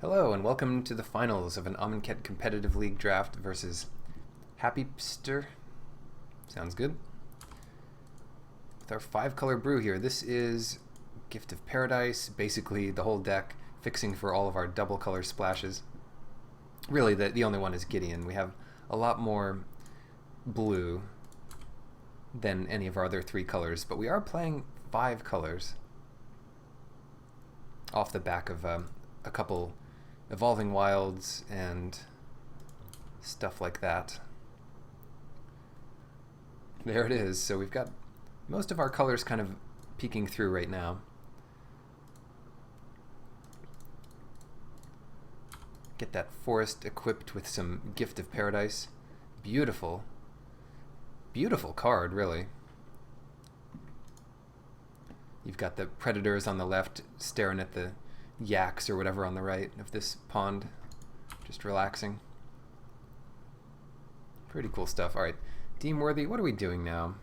Hello and welcome to the finals of an Amonkhet competitive league draft versus Happypster. Sounds good. With our 5-color brew here, this is Gift of Paradise, basically the whole deck, fixing for all of our double color splashes. Really, the only one is Gideon. We have a lot more blue than any of our other 3 colors, but we are playing 5 colors off the back of a couple Evolving Wilds and stuff like that. There it is. So we've got most of our colors kind of peeking through right now. Get that forest equipped with some Gift of Paradise. Beautiful. Beautiful card, really. You've got the predators on the left staring at the yaks or whatever on the right of this pond, just relaxing. Pretty cool stuff. Alright, Deemworthy, what are we doing now?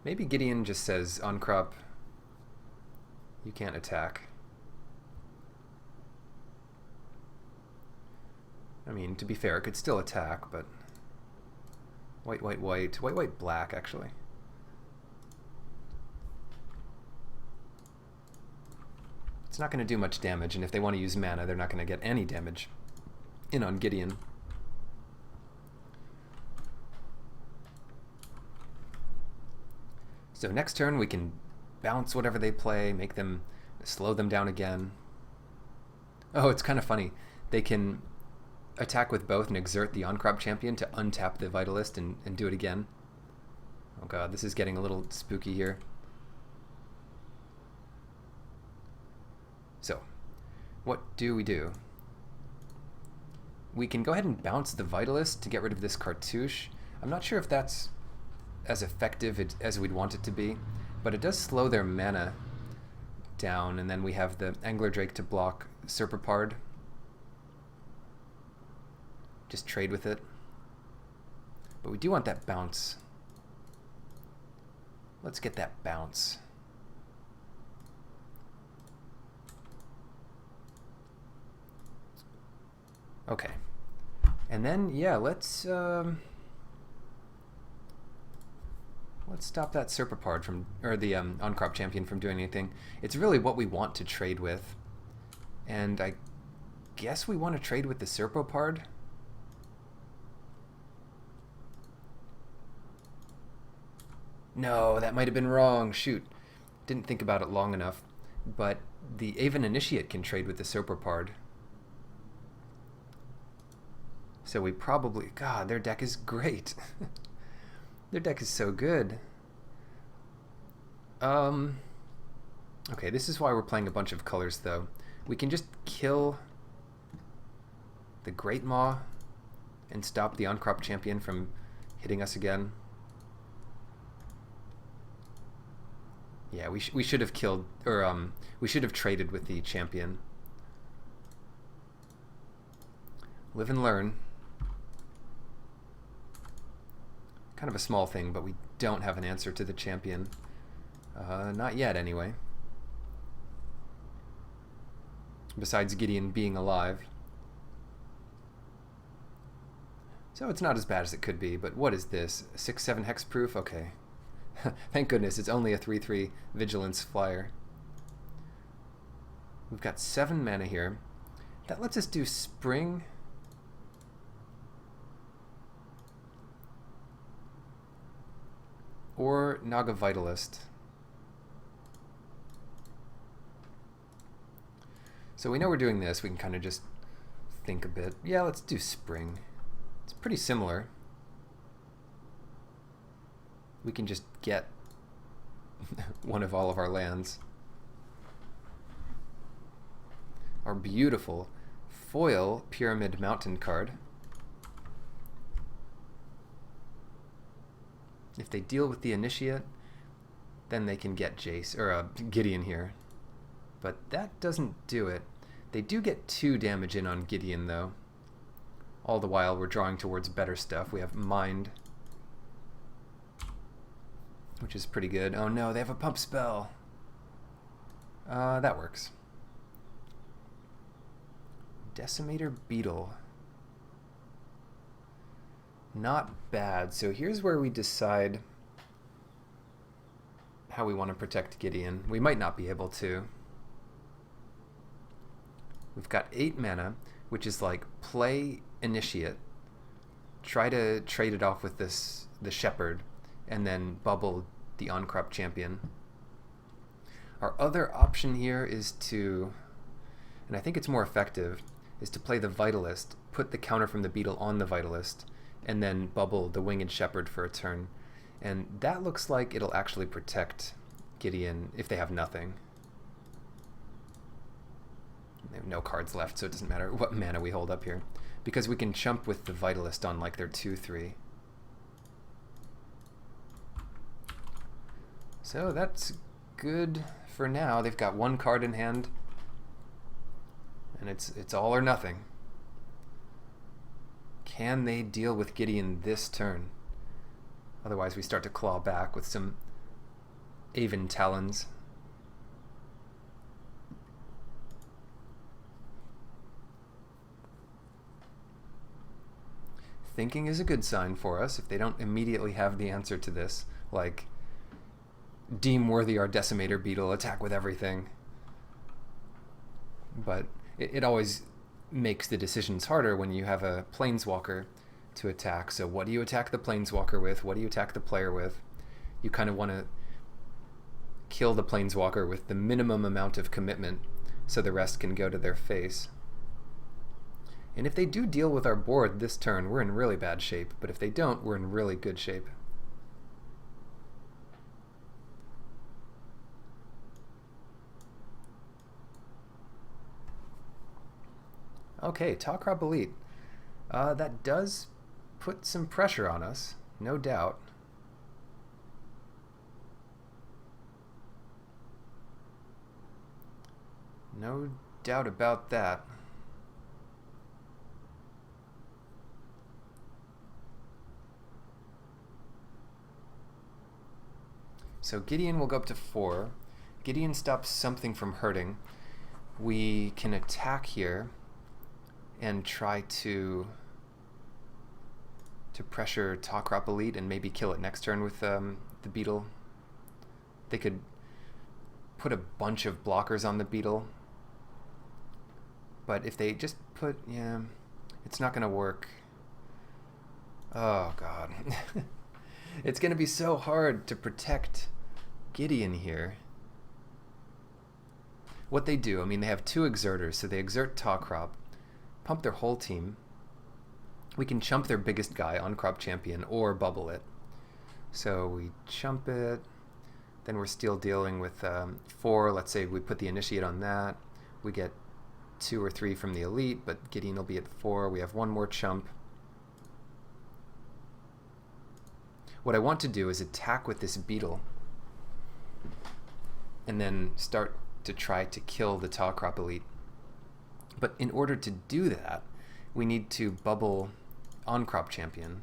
Maybe Gideon just says, on crop, you can't attack. I mean, to be fair, it could still attack, but white, white, white, white, white, black, actually. It's not going to do much damage, and if they want to use mana, they're not going to get any damage in on Gideon. So next turn we can bounce whatever they play, make them slow them down again. Oh, it's kind of funny. They can attack with both and exert the on-crop champion to untap the Vitalist and do it again. Oh god, this is getting a little spooky here. So, what do? We can go ahead and bounce the Vitalist to get rid of this cartouche. I'm not sure if that's as effective as we'd want it to be, but it does slow their mana down, and then we have the Angler Drake to block Serpapard. Just trade with it. But we do want that bounce. Let's get that bounce. Okay, and then yeah, let's stop that Serpapard from, or the on-crop champion from doing anything. It's really what we want to trade with, and I guess we want to trade with the Serpapard. No, that might have been wrong. Shoot, didn't think about it long enough. But the Aven Initiate can trade with the Serpapard. So we probably... God, their deck is great. Their deck is so good. Okay, this is why we're playing a bunch of colors, though. We can just kill the Great Maw and stop the on-crop champion from hitting us again. Yeah, we should have killed... Or, we should have traded with the champion. Live and learn. Kind of a small thing, but we don't have an answer to the champion. Not yet, anyway. Besides Gideon being alive. So it's not as bad as it could be, but what is this? 6/7 hexproof? Okay. Thank goodness, it's only a 3/3 vigilance flyer. We've got 7 mana here. That lets us do Spring. Or Naga Vitalist. So we know we're doing this. We can kind of just think a bit. Yeah, let's do Spring. It's pretty similar. We can just get one of all of our lands. Our beautiful foil Pyramid Mountain card. If they deal with the Initiate, then they can get Jace, or Gideon here. But that doesn't do it. They do get 2 damage in on Gideon, though. All the while we're drawing towards better stuff. We have Mind, which is pretty good. Oh no, they have a pump spell. That works. Decimator Beetle. Not bad. So here's where we decide how we want to protect Gideon. We might not be able to. We've got 8 mana, which is like play Initiate, try to trade it off with the Shepherd, and then bubble the on-crop champion. Our other option here is to, and I think it's more effective, is to play the Vitalist, put the counter from the Beetle on the Vitalist, and then bubble the Winged Shepherd for a turn. And that looks like it'll actually protect Gideon if they have nothing. They have no cards left, so it doesn't matter what mana we hold up here, because we can chump with the Vitalist on like their 2/3. So that's good for now. They've got 1 card in hand, and it's all or nothing. Can they deal with Gideon this turn? Otherwise we start to claw back with some Aven Talons. Thinking is a good sign for us if they don't immediately have the answer to this, like deem worthy our Decimator Beetle, attack with everything. But it always makes the decisions harder when you have a Planeswalker to attack. So what do you attack the Planeswalker with? What do you attack the player with? You kind of want to kill the Planeswalker with the minimum amount of commitment so the rest can go to their face. And if they do deal with our board this turn, we're in really bad shape. But if they don't, we're in really good shape. Okay, Talkrop Elite. That does put some pressure on us, no doubt. No doubt about that. So Gideon will go up to 4. Gideon stops something from hurting. We can attack here and try to pressure Talkrop Elite and maybe kill it next turn with the Beetle. They could put a bunch of blockers on the Beetle. But if they just put, yeah, it's not going to work. Oh, God. It's going to be so hard to protect Gideon here. What they do, I mean, they have 2 exerters, so they exert Talkrop, pump their whole team. We can chump their biggest guy on crop champion or bubble it. So we chump it, then we're still dealing with 4. Let's say we put the initiate on that. We get 2 or 3 from the elite, but Gideon will be at 4. We have 1 more chump. What I want to do is attack with this Beetle and then start to try to kill the Talkrop Elite. But in order to do that, we need to bubble on crop champion.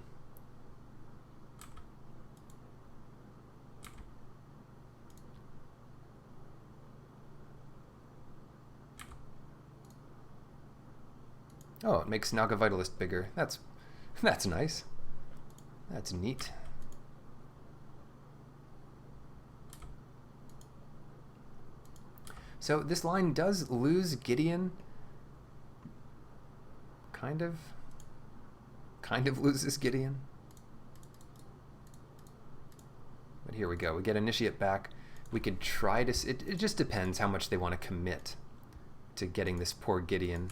Oh, it makes Naga Vitalist bigger. That's nice. That's neat. So this line does lose Gideon. Kind of loses Gideon. But here we go. We get Initiate back. We could try to... It just depends how much they want to commit to getting this poor Gideon.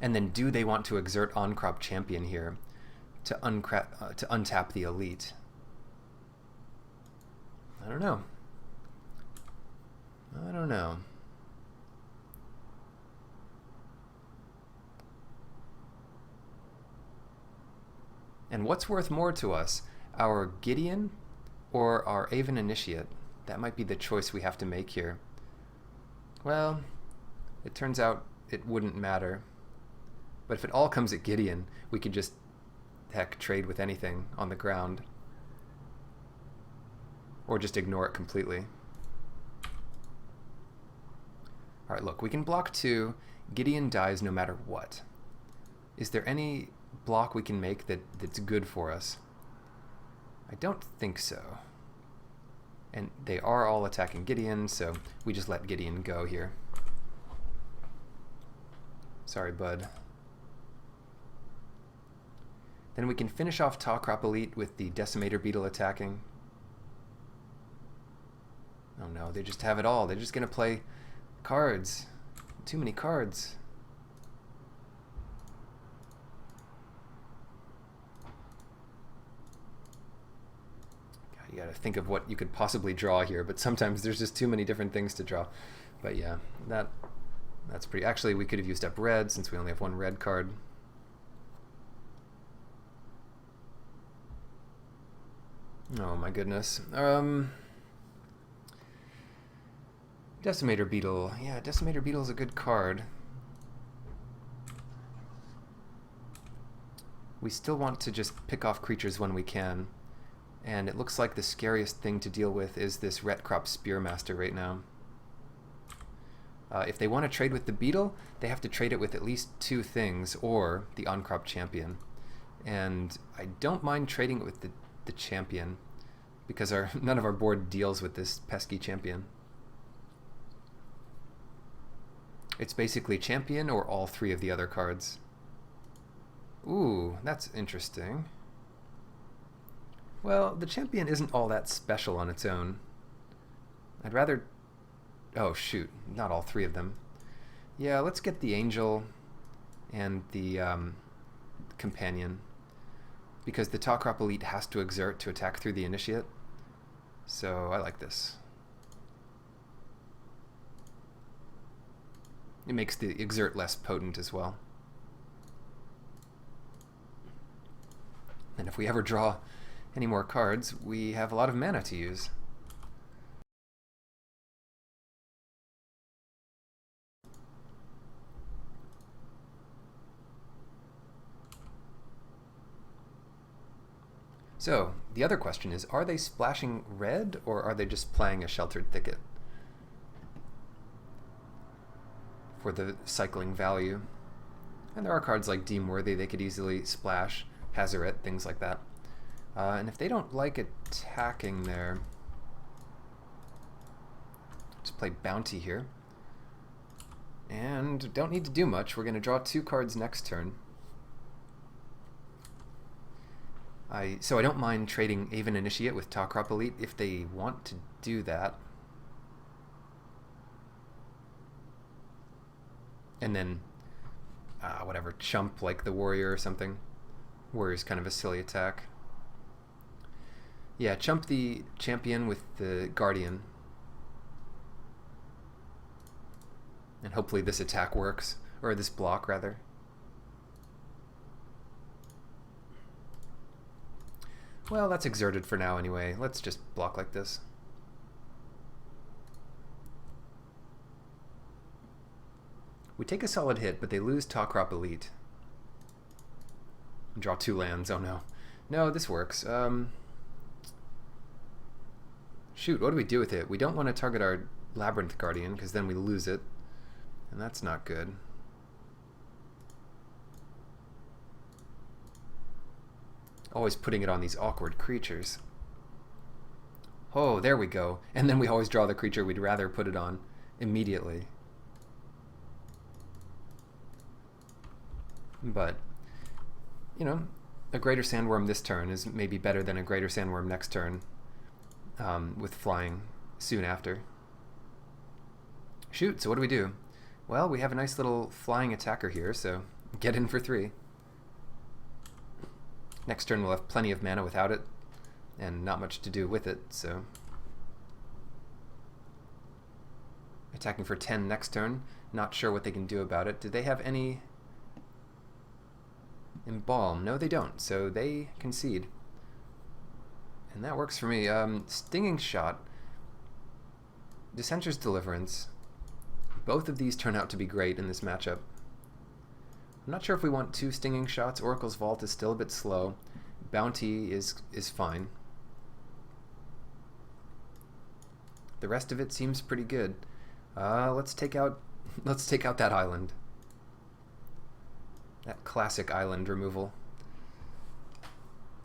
And then do they want to exert on-crop champion here to untap the elite? I don't know. I don't know. And what's worth more to us, our Gideon or our Aven Initiate? That might be the choice we have to make here. Well, it turns out it wouldn't matter. But if it all comes at Gideon, we could just, heck, trade with anything on the ground. Or just ignore it completely. Alright, look, we can block 2. Gideon dies no matter what. Is there any block we can make that's good for us? I don't think so. And they are all attacking Gideon, so we just let Gideon go here. Sorry, bud. Then we can finish off Tawcrop Elite with the Decimator Beetle attacking. Oh no, they just have it all. They're just going to play cards. Too many cards. God, you got to think of what you could possibly draw here, but sometimes there's just too many different things to draw. But yeah, that's pretty... Actually, we could have used up red since we only have one red card. Oh my goodness. Decimator Beetle. Yeah, Decimator Beetle is a good card. We still want to just pick off creatures when we can. And it looks like the scariest thing to deal with is this Retcrop Spearmaster right now. If they want to trade with the Beetle, they have to trade it with at least 2 things, or the on-crop Champion. And I don't mind trading it with the Champion, because none of our board deals with this pesky Champion. It's basically Champion or all 3 of the other cards. Ooh, that's interesting. Well, the Champion isn't all that special on its own. I'd rather... Oh, shoot. Not all 3 of them. Yeah, let's get the Angel and the Companion, because the Tawcrop Elite has to exert to attack through the Initiate. So I like this. It makes the exert less potent as well. And if we ever draw any more cards, we have a lot of mana to use. So, the other question is, are they splashing red, or are they just playing a Sheltered Thicket for the cycling value? And there are cards like Deemworthy they could easily splash, Hazoret, things like that. And if they don't like attacking there, just play Bounty here. And don't need to do much. We're going to draw 2 cards next turn. So I don't mind trading Aven Initiate with Tawcrop Elite if they want to do that. And then, whatever, chump like the Warrior or something. Warrior's kind of a silly attack. Yeah, chump the Champion with the Guardian. And hopefully this attack works. Or this block, rather. Well, that's exerted for now anyway. Let's just block like this. We take a solid hit, but they lose Tawcrop Elite. Draw 2 lands. Oh no. No, this works. Shoot, what do we do with it? We don't want to target our Labyrinth Guardian, because then we lose it. And that's not good. Always putting it on these awkward creatures. Oh, there we go. And then we always draw the creature we'd rather put it on immediately. But, you know, a Greater Sandworm this turn is maybe better than a Greater Sandworm next turn, with flying soon after. Shoot, so what do we do? Well, we have a nice little flying attacker here, so get in for 3. Next turn we'll have plenty of mana without it, and not much to do with it, so... Attacking for 10 next turn. Not sure what they can do about it. Do they have any... Embalm? No, they don't, so they concede. And that works for me. Stinging Shot. Dissenter's Deliverance. Both of these turn out to be great in this matchup. I'm not sure if we want 2 Stinging Shots. Oracle's Vault is still a bit slow. Bounty is fine. The rest of it seems pretty good. Let's take out Let's take out that island. That classic island removal.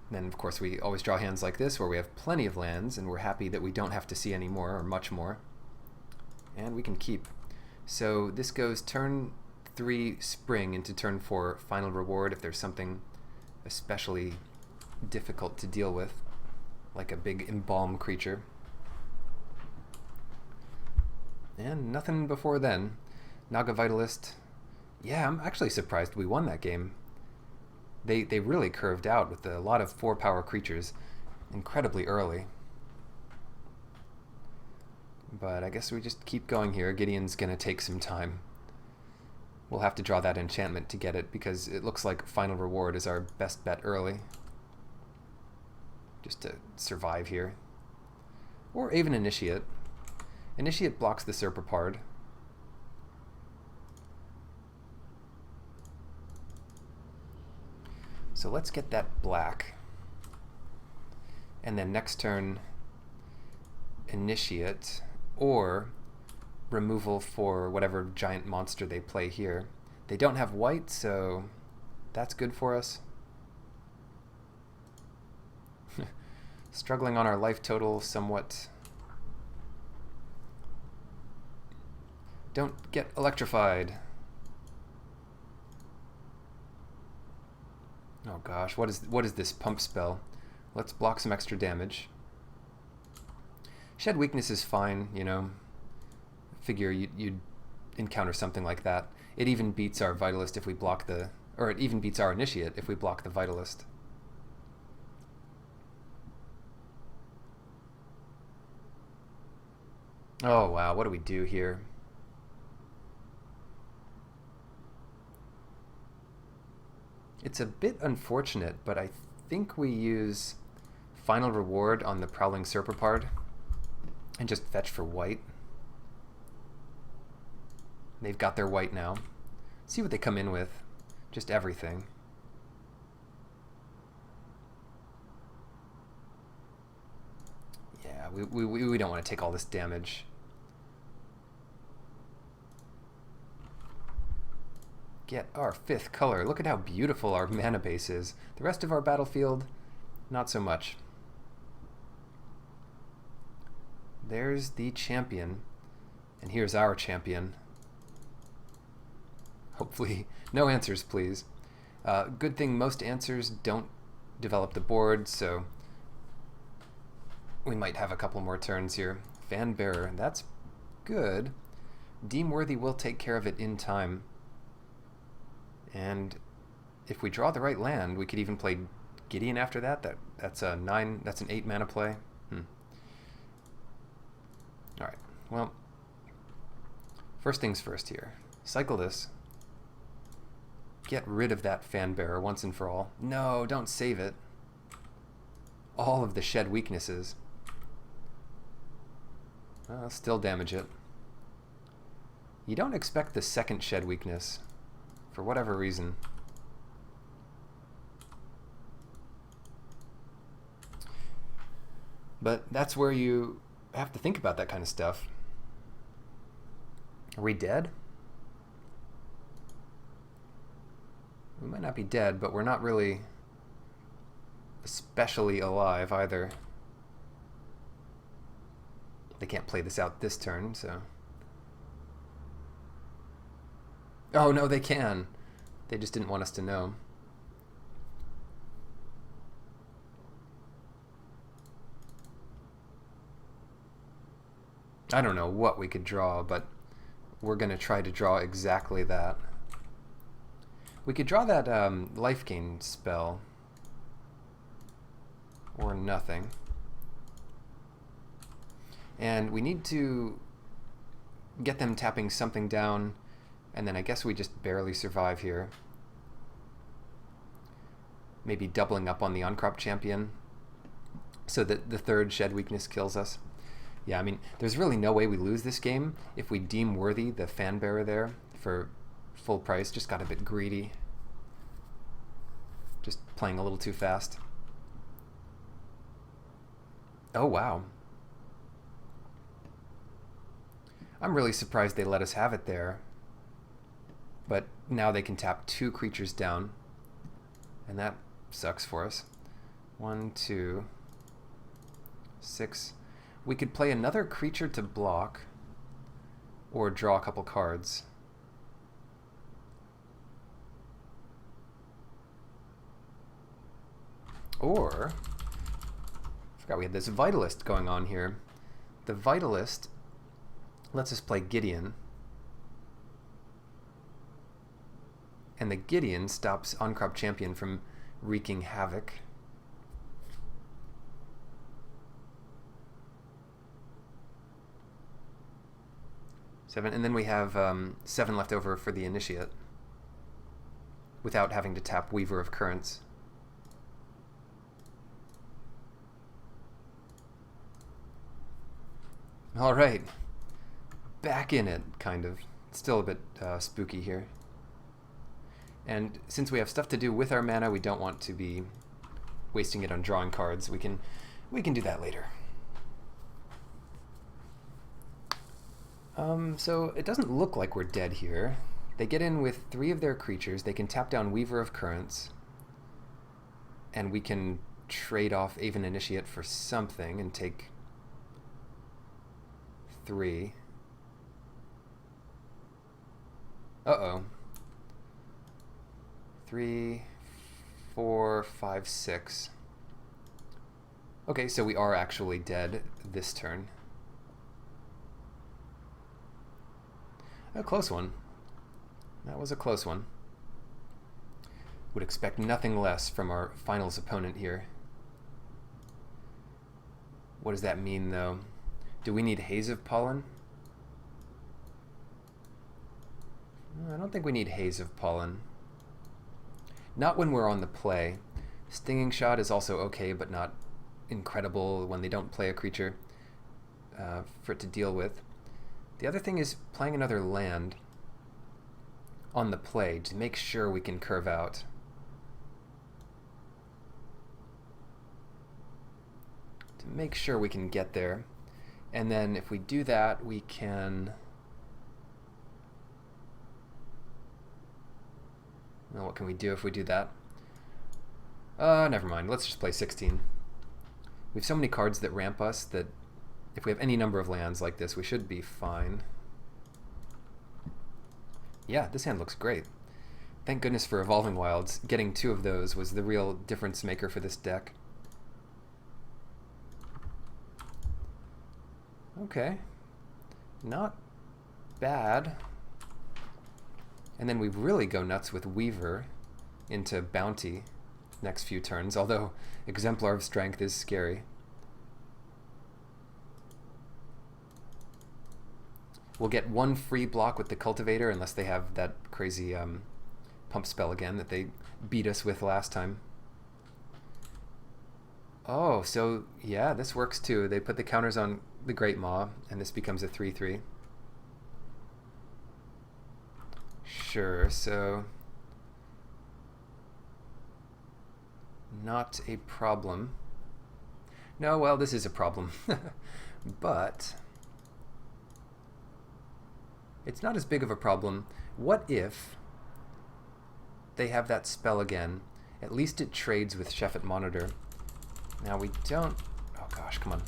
And then, of course, we always draw hands like this where we have plenty of lands, and we're happy that we don't have to see any more or much more. And we can keep. So this goes turn 3 spring into turn 4 final reward if there's something especially difficult to deal with, like a big embalm creature. And nothing before then. Naga Vitalist. Yeah, I'm actually surprised we won that game. They really curved out with a lot of 4-power creatures incredibly early. But I guess we just keep going here. Gideon's going to take some time. We'll have to draw that enchantment to get it because it looks like final reward is our best bet early. Just to survive here. Or even Initiate. Initiate blocks the Serpapard. So let's get that black. And then next turn, Initiate, or removal for whatever giant monster they play here. They don't have white, so that's good for us. Struggling on our life total somewhat. Don't get electrified. Oh gosh, what is this pump spell? Let's block some extra damage. Shed Weakness is fine, you know. Figure you'd encounter something like that. It even beats our Vitalist if we block the... Or it even beats our Initiate if we block the Vitalist. Oh wow, what do we do here? It's a bit unfortunate, but I think we use Final Reward on the Prowling Serpapard and just fetch for white. They've got their white now. See what they come in with. Just everything. Yeah, we don't want to take all this damage. Get our 5th color. Look at how beautiful our mana base is. The rest of our battlefield, not so much. There's the champion. And here's our champion. Hopefully, no answers, please. Good thing most answers don't develop the board, so we might have a couple more turns here. Fan Bearer, that's good. Deem Worthy will take care of it in time. And if we draw the right land, we could even play Gideon after that. That's a 9. That's an 8 mana play. All right. Well, first things first here. Cycle this. Get rid of that Fan Bearer once and for all. No, don't save it. All of the Shed Weaknesses. Still damage it. You don't expect the second Shed Weakness. For whatever reason. But that's where you have to think about that kind of stuff. Are we dead? We might not be dead, but we're not really especially alive either. They can't play this out this turn, so... Oh, no, they can. They just didn't want us to know. I don't know what we could draw, but we're going to try to draw exactly that. We could draw that life gain spell. Or nothing. And we need to get them tapping something down. And then I guess we just barely survive here. Maybe doubling up on the Uncrop Champion so that the 3rd Shed Weakness kills us. Yeah, I mean, there's really no way we lose this game if we deem worthy the Fan Bearer there for full price. Just got a bit greedy. Just playing a little too fast. Oh, wow. I'm really surprised they let us have it there. But now they can tap 2 creatures down, and that sucks for us. 1, 2, 6. We could play another creature to block, or draw a couple cards. Or, I forgot we had this Vitalist going on here. The Vitalist lets us play Gideon. And the Gideon stops On-Crop Champion from wreaking havoc. Seven, and then we have 7 left over for the Initiate, without having to tap Weaver of Currents. All right, back in it, kind of. It's still a bit spooky here. And since we have stuff to do with our mana, we don't want to be wasting it on drawing cards. We can do that later. So it doesn't look like we're dead here. They get in with 3 of their creatures. They can tap down Weaver of Currents, and we can trade off Aven Initiate for something and take 3. Uh-oh. 3, 4, 5, 6. Okay, so we are actually dead this turn. A close one. That was a close one. Would expect nothing less from our finals opponent here. What does that mean, though? Do we need Haze of Pollen? No, I don't think we need Haze of Pollen. Not when we're on the play. Stinging Shot is also okay, but not incredible when they don't play a creature for it to deal with. The other thing is playing another land on the play to make sure we can curve out. To make sure we can get there. And then if we do that, we can... Well, what can we do if we do that? Never mind. Let's just play 16. We have so many cards that ramp us that if we have any number of lands like this, we should be fine. Yeah, this hand looks great. Thank goodness for Evolving Wilds. Getting 2 of those was the real difference maker for this deck. Okay. Not bad. And then we really go nuts with Weaver into Bounty next few turns, although Exemplar of Strength is scary. We'll get 1 free block with the Cultivator unless they have that crazy pump spell again that they beat us with last time. Oh, so yeah, this works too. They put the counters on the Great Maw, and this becomes a 3/3. Sure, so... Not a problem. No, well, this is a problem. But... it's not as big of a problem. What if they have that spell again? At least it trades with Chef at Monitor. Now we don't... Oh gosh, come on.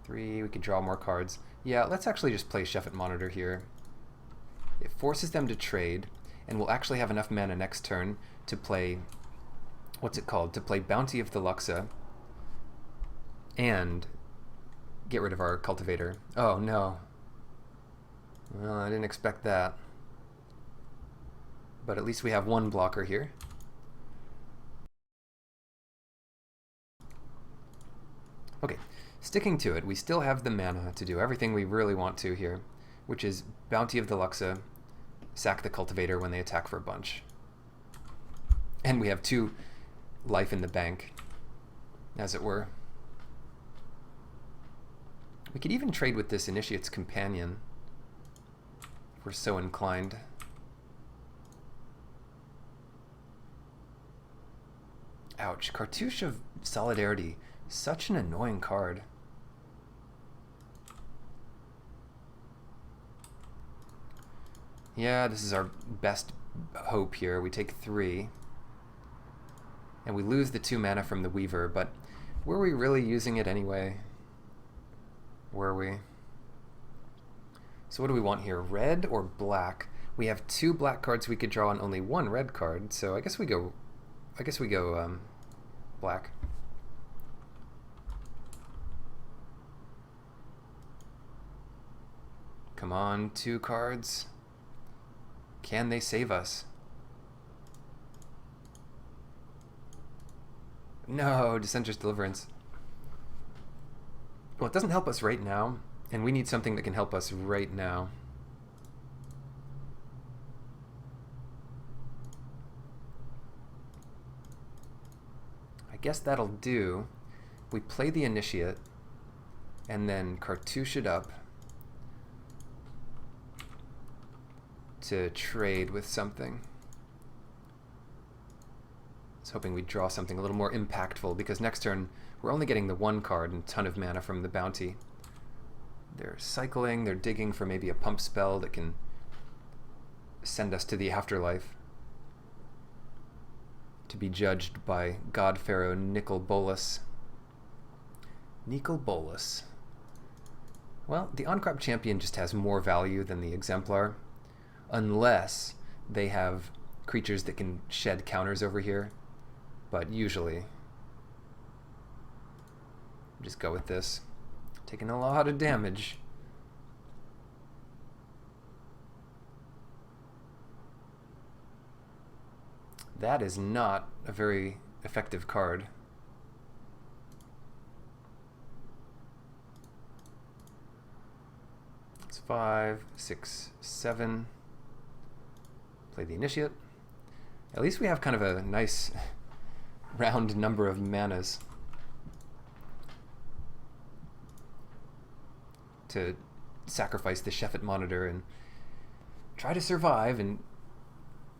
3, we could draw more cards. Yeah, let's actually just play Chef at Monitor here. It forces them to trade, and we'll actually have enough mana next turn to play... What's it called? To play Bounty of the Luxa and get rid of our Cultivator. Oh no. Well, I didn't expect that. But at least we have 1 blocker here. Okay, sticking to it, we still have the mana to do everything we really want to here, which is Bounty of the Luxa, sack the Cultivator when they attack for a bunch. And we have 2 life in the bank, as it were. We could even trade with this Initiate's Companion, if we're so inclined. Ouch, Cartouche of Solidarity. Such an annoying card. Yeah, this is our best hope here. We take 3. And we lose the 2 mana from the Weaver, but were we really using it anyway? Were we? So what do we want here? Red or black? We have 2 black cards we could draw and only 1 red card, so I guess we go black. Come on, 2 cards. Can they save us? No, Dissenter's Deliverance. Well, it doesn't help us right now, and we need something that can help us right now. I guess that'll do. We play the Initiate, and then cartouche it up to trade with something. I was hoping we'd draw something a little more impactful, because next turn we're only getting the 1 card and a ton of mana from the bounty. They're cycling, they're digging for maybe a pump spell that can send us to the afterlife, to be judged by God Pharaoh Nicol Bolas. Nicol Bolas. Well, the on-crop champion just has more value than the exemplar, unless they have creatures that can shed counters over here. But usually, just go with this. Taking a lot of damage. That is not a very effective card. It's 5, 6, 7. Play the Initiate. At least we have kind of a nice round number of manas to sacrifice the Sheffet Monitor and try to survive and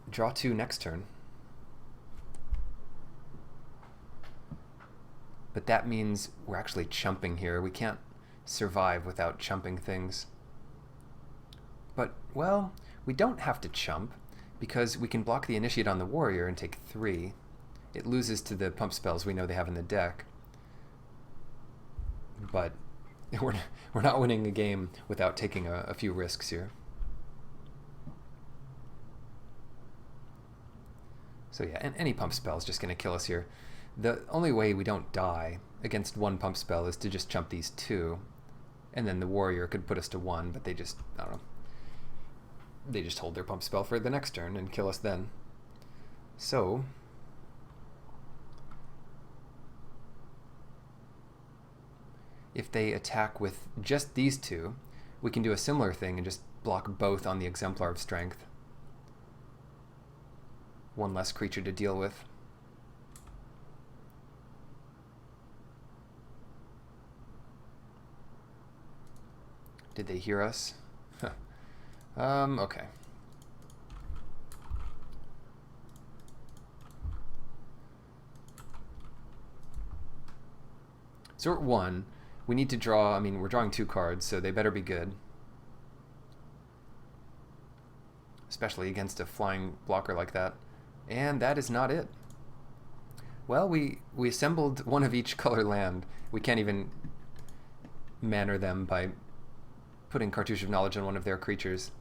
draw 2 next turn. But that means we're actually chumping here. We can't survive without chumping things. But, well, we don't have to chump, because we can block the Initiate on the Warrior and take 3. It loses to the pump spells we know they have in the deck. But we're not winning a game without taking a few risks here. So yeah, and any pump spell is just going to kill us here. The only way we don't die against 1 pump spell is to just chump these 2. And then the Warrior could put us to 1, but they just, I don't know. They just hold their pump spell for the next turn and kill us then. So if they attack with just these 2, we can do a similar thing and just block both on the Exemplar of Strength. 1 less creature to deal with. Did they hear us? Okay. So we're at 1. We need to draw, I mean, we're drawing 2 cards, so they better be good. Especially against a flying blocker like that. And that is not it. Well, we assembled 1 of each color land. We can't even manner them by putting Cartouche of Knowledge on 1 of their creatures.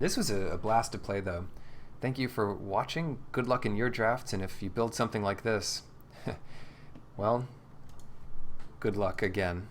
This was a blast to play, though. Thank you for watching. Good luck in your drafts, and if you build something like this, well, good luck again.